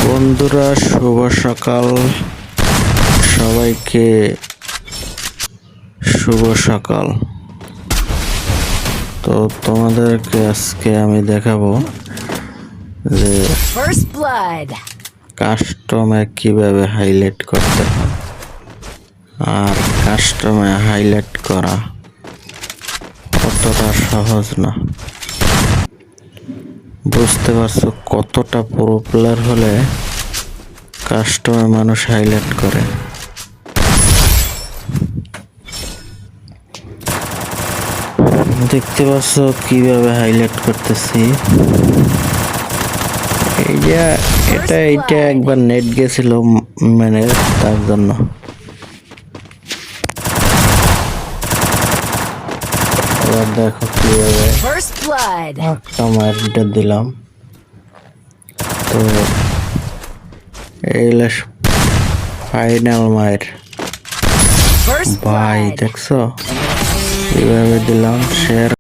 বন্ধুরা শুভ সকাল, সবাইকে শুভ সকাল। তো তোমাদেরকে আজকে আমি দেখাবো যে কাস্টমে কিভাবে হাইলাইট করতে হয়। আর কাস্টমে হাইলাইট করা অতটা সহজ না, বুঝতে পারছো? কতটা প্রো প্লেয়ার হলে কাস্টমে মানুষ হাইলাইট করে। দেখতে পাচ্ছ কিভাবে হাইলাইট করতেছি। এটা একবার নেট গেছিল, মানে তার জন্য। এবার দেখো কিভাবে একটা দিলাম। তো এই ফাইনাল মায়ের ভাই, দেখছো কিভাবে দিলাম শেয়ার।